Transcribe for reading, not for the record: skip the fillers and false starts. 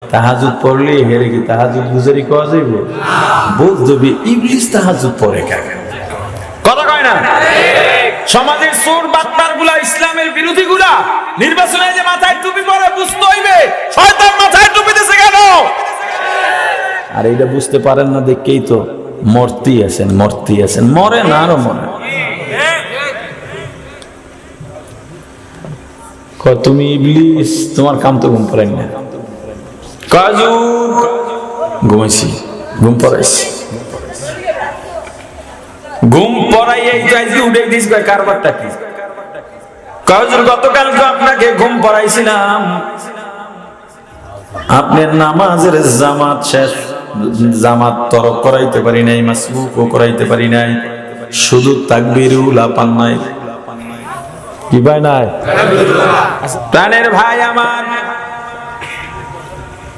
তাহাজ্জুদ পড়লে হেরে কি তাহাজ্জুদ গুজারি করা যাইব? বলতবি ইবলিস তাহাজ্জুদ পড়ে কাকে? কথা কয় না? সমাজের চোর বাটপারগুলা, ইসলামের বিরোধীগুলা নির্বাচনে যে মাথায় টুপি পরে বুঝতে হইবে শয়তান মাথায় টুপি দিয়েছে কেন? আর এটা বুঝতে পারেন না দেখেই তো মরতি আছেন, মরে না আরো মরে। তুমি ইবলিস, তোমার কাম তো ঘুম পড়াই না। কাজু ঘুমাইছি, ঘুম পড়াইছি, ঘুম পড়াইয়াই চাইছি উঠে দিস কারবারটা কি? কাজুর গতকাল তো আপনাকে ঘুম পড়াইছিলাম, আপনার নামাজের জামাত শেষ, জামাত তরক করাইতে পারি নাই, মাসবুকও করাইতে পারি নাই, শুধু তাকবীরুল পান নাই। কি ভাই নাই? প্রাণের ভাই আমার,